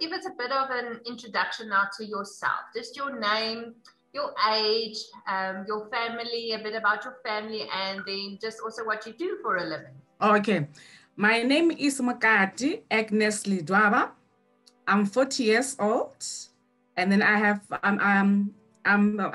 give us a bit of an introduction now to yourself. Just your name, your age, your family, a bit about your family, and then just also what you do for a living. Okay. My name is Mokati, Agnes Ledwaba. I'm 40 years old, and then I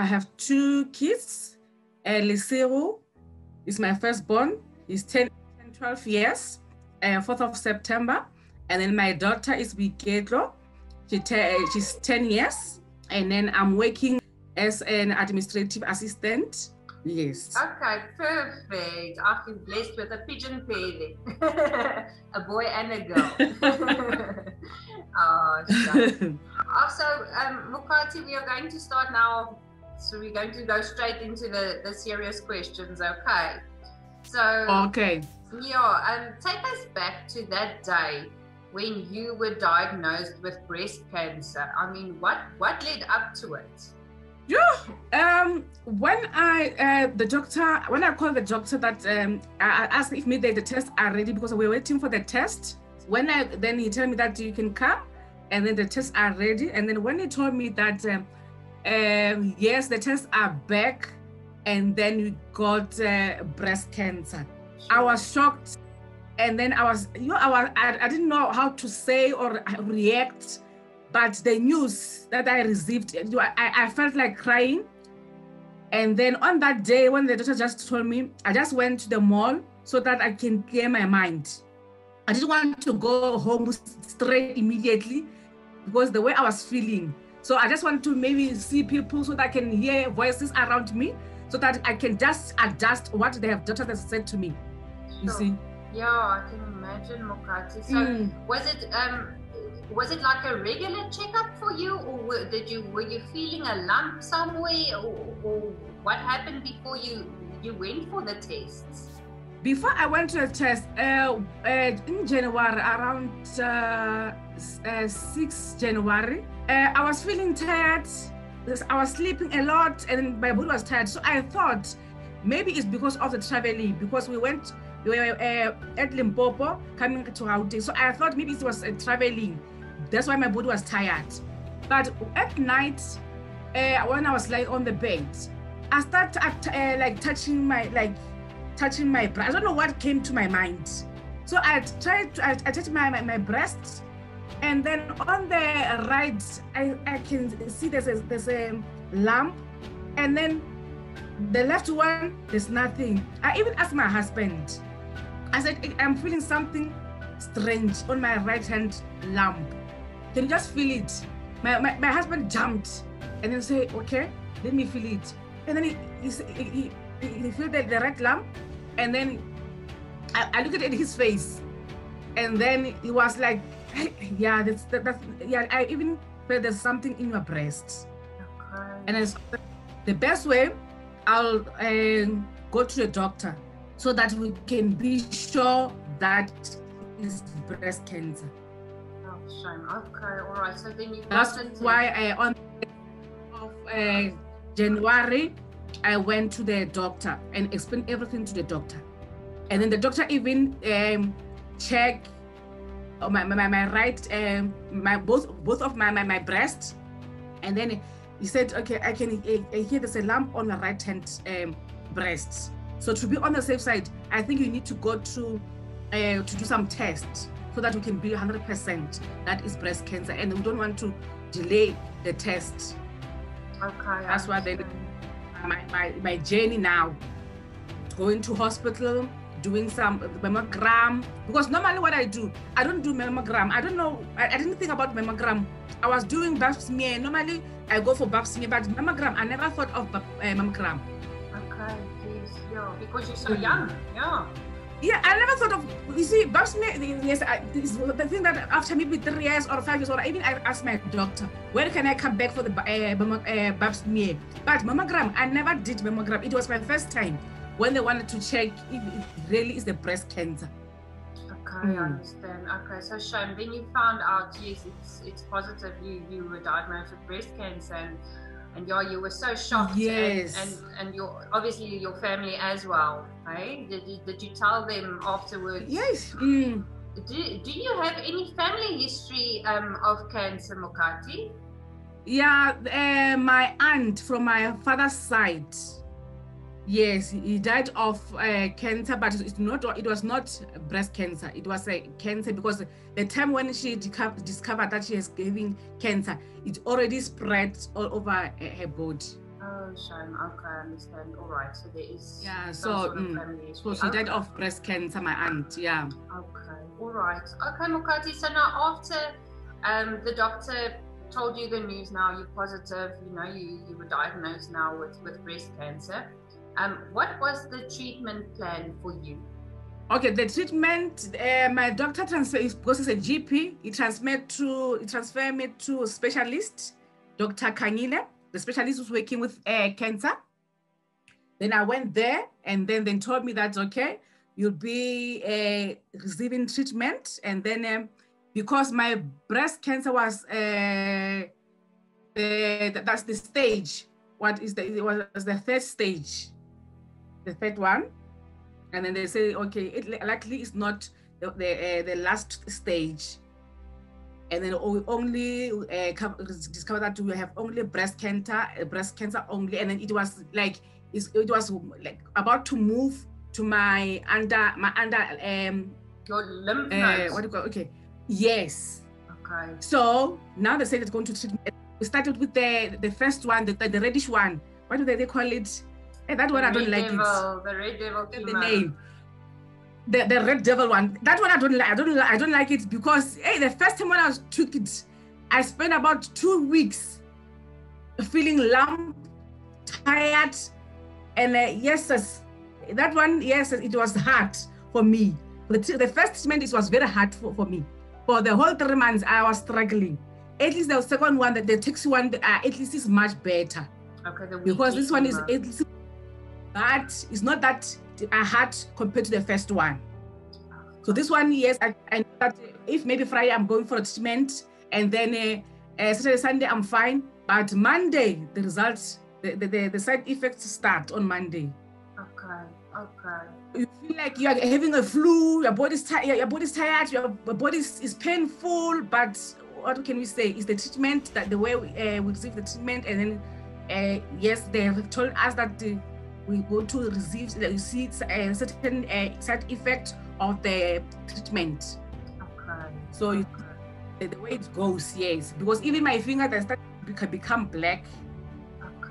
have 2 kids. Lisiru is my firstborn. He's 12 years, 4th of September. And then my daughter is Biketlo. She's 10 years. And then I'm working as an administrative assistant. Yes. Okay, perfect. I've been blessed with a pigeon pair then. A boy and a girl. Oh, so, Mokati, we are going to start now. So we're going to go straight into the serious questions, okay? So, okay. Yeah, take us back to that day when you were diagnosed with breast cancer. I mean, what led up to it? Yeah. When I called the doctor that I asked if maybe the tests are ready because we were waiting for the test. Then he told me that you can come, and then the tests are ready. And then when he told me that yes, the tests are back, and then you got breast cancer, I was shocked. And then I didn't know how to say or react. But the news that I received, I felt like crying. And then on that day, when the doctor just told me, I just went to the mall so that I can clear my mind. I didn't want to go home straight immediately because the way I was feeling. So I just want to maybe see people so that I can hear voices around me so that I can just adjust what the doctor has said to me. You see? Yeah, I can imagine, Mokati. So was it like a regular checkup for you, or were you feeling a lump somewhere, or what happened before you went for the tests? Before I went to the test, in January, around 6 January, I was feeling tired. I was sleeping a lot, and my body was tired. So I thought maybe it's because of the traveling, because we were at Limpopo coming to Gauteng. So I thought maybe it was traveling. That's why my body was tired. But at night, when I was lying on the bed, I started touching my breast. I don't know what came to my mind. So I touched my breast, and then on the right, I can see there's a lump, and then the left one, there's nothing. I even asked my husband. I said, I'm feeling something strange on my right hand lump. Can you just feel it? My husband jumped and then said, okay, let me feel it. And then he felt the right lump, and then I looked at his face, and then he was like, yeah, that's yeah. I even felt there's something in your breast. Okay. And it's the best way, I'll go to the doctor so that we can be sure that it's breast cancer. Oh, shame. Okay, all right. So then you. That's why on January, I went to the doctor and explained everything to the doctor, and then the doctor even checked my right, both of my breast, and then he said, okay, I can hear there's a lump on your right hand breast. So to be on the safe side, I think you need to go to do some tests so that we can be 100% that is breast cancer, and we don't want to delay the test. Okay. That's why my journey now, going to hospital, doing some mammogram, because normally what I don't do mammogram. I don't know, I didn't think about mammogram. I was doing pap smear. Normally I go for pap smear, but mammogram, I never thought of mammogram. Okay, yes, yeah, because you're so young, yeah. Yeah, I never thought of, you see, pap smear, yes, is the thing that after maybe 3 years or 5 years, or even I asked my doctor, when can I come back for the pap smear? But mammogram, I never did mammogram. It was my first time when they wanted to check if it really is the breast cancer. Okay, I understand. Okay, so shame. Then you found out, yes, it's positive. You were diagnosed with breast cancer, and yeah, you were so shocked. Yes. And your obviously your family as well. Hey, did you tell them afterwards? Yes. do you have any family history of cancer, Mokati? Yeah, my aunt from my father's side. Yes, he died of cancer, but it was not breast cancer. It was a cancer because the time when she discovered that she is having cancer, it already spread all over her body. Oh, shame. Okay, I understand. All right, so there is so she died of breast cancer, my aunt. Yeah. Okay, all right. Okay, Mokati. So now after the doctor told you the news, now you're positive. You were diagnosed now with breast cancer. What was the treatment plan for you? Okay, the treatment, my doctor transferred, because it's a GP, he transferred me to a specialist, Dr. Kanyile, the specialist who's working with cancer. Then I went there, and then they told me that, okay, you'll be receiving treatment. And then because my breast cancer was, that's the stage. It was the third stage. The third one, and then they say, okay, it likely is not the last stage, and then we only discover that we have only breast cancer only, and then it was like about to move to my under your lymph nodes. What do you call? Okay, yes. Okay. So now they say it's going to treat. We started with the first one, the reddish one. What do they call it? And that one I don't like it. The red devil. The name. The red devil one. That one I don't like it because the first time when I took it, I spent about 2 weeks feeling lump, tired, and yes, that one, yes, it was hard for me. The first treatment, it was very hard for me. For the whole 3 months, I was struggling. At least the second one, the taxi one, at least is much better. Okay, because this one is but it's not that hard compared to the first one. So this one, yes, I know that if maybe Friday I'm going for a treatment, and then Saturday, Sunday I'm fine, but Monday the results, the side effects start on Monday. Okay. You feel like you are having a flu, your body's tired, your body is painful, but what can we say? Is the treatment, that the way we receive the treatment, and then yes, they have told us that we go to receive, see a certain side effect of the treatment. Okay. So the way it goes, yes, because even my finger that start to become black. Okay.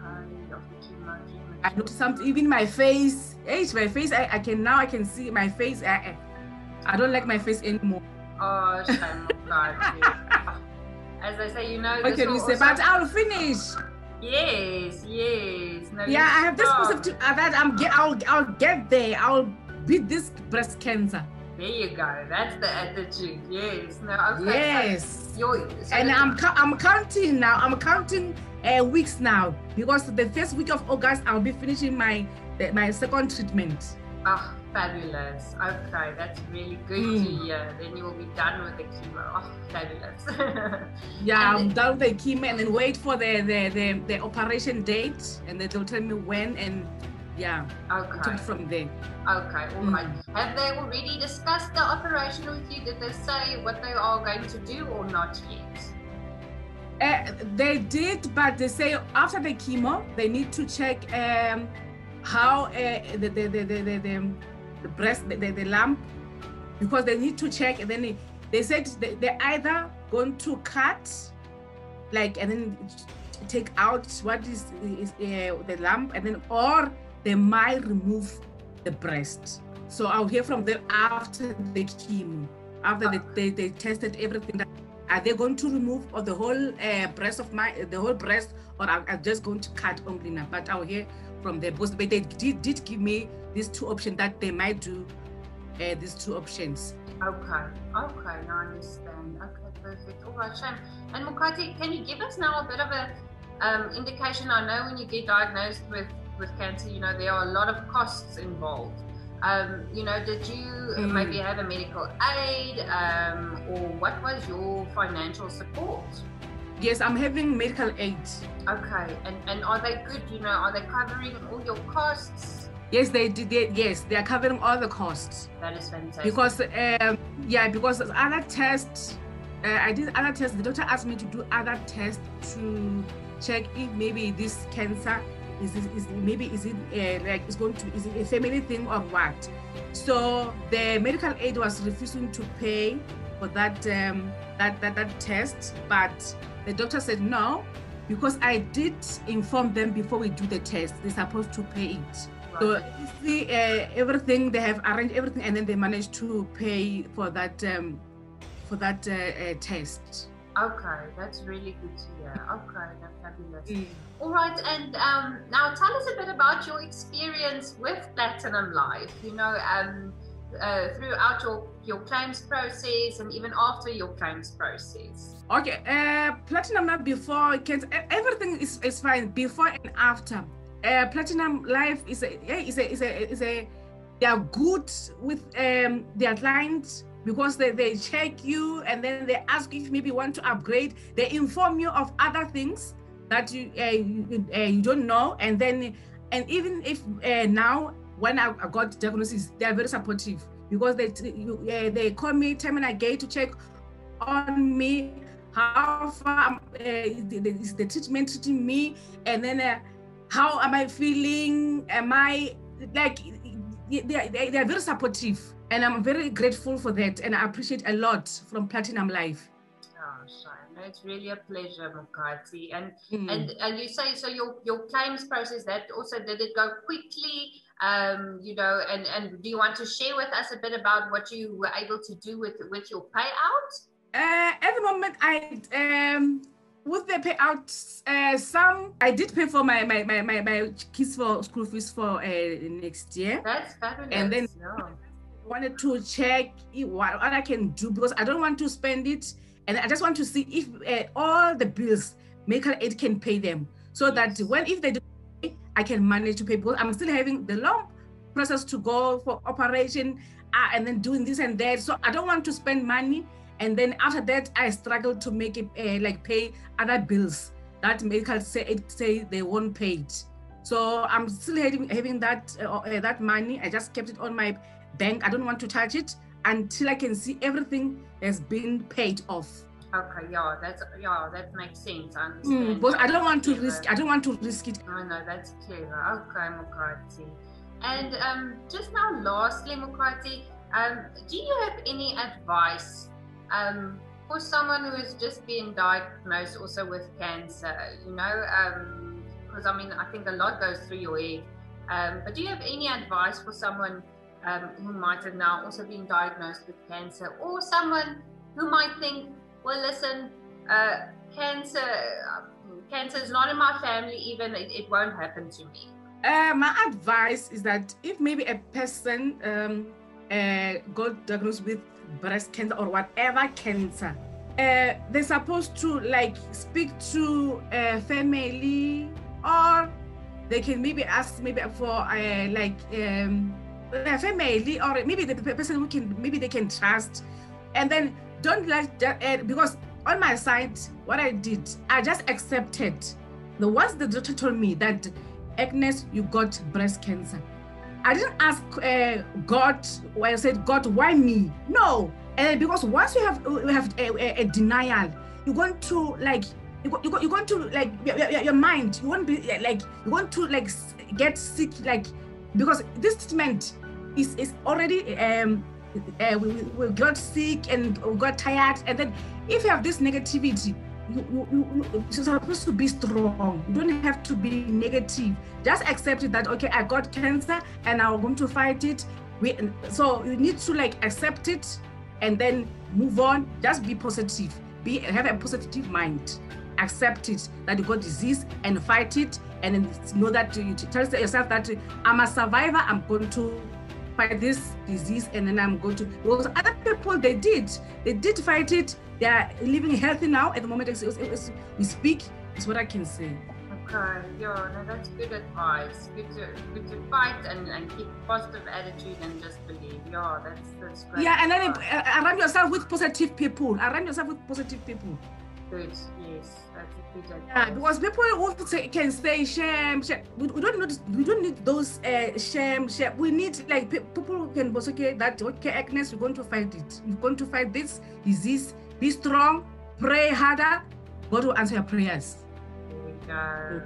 I noticed something, even my face. My face, I can see my face. I don't like my face anymore. Oh, shame on God. As I say, what can we say? But I'll finish. Yes. No, yeah, I have this perception that I'll get there. I'll beat this breast cancer. There you go. That's the attitude. Yes. No. Okay. Yes. And I'm counting now. I'm counting weeks now, because the first week of August I'll be finishing my second treatment. Oh, fabulous. Okay, that's really good to hear. Then you will be done with the chemo. Oh, fabulous. Yeah, I'm done with the chemo, and then wait for the operation date, and then they'll tell me when, and yeah, okay. Take it from there. Okay, all right. Have they already discussed the operation with you? Did they say what they are going to do or not yet? They did, but they say after the chemo, they need to check how the breast, the lump, because they need to check, and then they said they're either going to cut, and then take out what is the lump, and then, or they might remove the breast. So I'll hear from them after the chemo, after they tested everything. Are they going to remove the whole breast or are just going to cut only now? But I'll hear from them, because they did give me these two options, that they might do these two options. Okay, now I understand. Okay, perfect. All right, Shane. And Mokati, can you give us now a bit of a indication? I know when you get diagnosed with cancer, there are a lot of costs involved. Did you maybe have a medical aid, or what was your financial support? Yes, I'm having medical aid. Okay, and are they good? Are they covering all your costs? Yes, they did. Yes, they are covering all the costs. That is fantastic. Because because other tests, I did other tests. The doctor asked me to do other tests to check if maybe this cancer is it a family thing or what. So the medical aid was refusing to pay for that that test, but the doctor said no, because I did inform them before we do the test. They're supposed to pay it. So see, everything, they have arranged everything, and then they managed to pay for that test. Okay, that's really good to hear. Okay, that's fabulous. All right, and now tell us a bit about your experience with Platinum Life. You know, throughout your claims process and even after your claims process. Okay, Platinum Life before cancer, everything is fine before and after. Platinum Life is a they are good with their clients, because they check you and then they ask if maybe you want to upgrade. They inform you of other things that you don't know, and even if now when I got diagnosis, they are very supportive, because they call me time and again to check on me, how far is the treatment treating me, and then how am I feeling? Am I like, they are very supportive, and I'm very grateful for that, and I appreciate a lot from Platinum Life. Oh, Shine, it's really a pleasure, Mokati. And you say, so your claims process, that also, did it go quickly? You know, and do you want to share with us a bit about what you were able to do with your payout? At the moment, with the payouts, some I did pay for my kids for school fees for next year. That's fabulous. And then I wanted to check what I can do, because I don't want to spend it, and I just want to see if all the bills medical aid can pay them, so that if they do pay, I can manage to pay, because I'm still having the long process to go for operation and then doing this and that. So I don't want to spend money, and then after that I struggle to make it like pay other bills that medical say they won't pay it. So I'm still having that money. I just kept it on my bank. I don't want to touch it until I can see everything has been paid off. Okay, that makes sense. I understand. But I don't want to risk. I don't want to risk it. No, that's clear. Okay, Mokati. And just now, lastly, Mokati, do you have any advice for someone who has just been diagnosed also with cancer? You know, because I mean, I think a lot goes through your head. But do you have any advice for someone who might have now also been diagnosed with cancer, or someone who might think, well, listen, cancer is not in my family, even it won't happen to me? My advice is that if maybe a person got diagnosed with breast cancer or whatever cancer, they're supposed to like speak to a family, or they can maybe ask for a family, or maybe the person who can, maybe they can trust, and then don't like that, because on my side, what I did, I just accepted. Once the doctor told me that, Agnes, you got breast cancer, I didn't ask God. I said, God, why me? No, because once you have a denial, you're going to like, you're going to like your mind. You won't be like, you want to like get sick, like, because this treatment is already we got sick and we got tired, and then if you have this negativity, you're supposed to be strong. You don't have to be negative. Just accept it that, okay, I got cancer and I'm going to fight it. So you need to like accept it and then move on. Just be positive. Have a positive mind. Accept it that you got disease and fight it, and then know that you tell yourself that I'm a survivor. I'm going to fight this disease, and then I'm going to, because other people, they did fight it. They are living healthy now at the moment as we speak, is what I can say. Okay, that's good advice. Good to fight and keep a positive attitude and just believe. That's great. Yeah, and then surround yourself with positive people. good. Yes, that's a good advice. Yeah, because people also can say shame. We don't need those shame. We need like people who can also say that, okay, Agnes, we're going to fight it. We're going to fight this. Is this? Be strong. Pray harder. God will answer your prayers. There we go.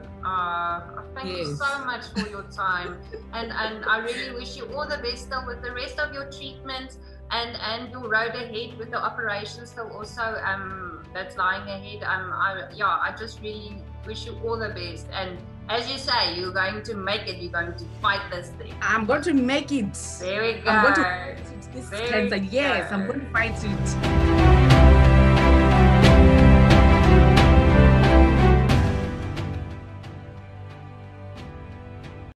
Thank you so much for your time, and I really wish you all the best still with the rest of your treatment and your road ahead with the operation still also that's lying ahead. I just really wish you all the best, and as you say, you're going to make it. You're going to fight this thing. I'm going to make it. There we go. I'm going to fight it. This cancer. Yes, I'm going to fight it.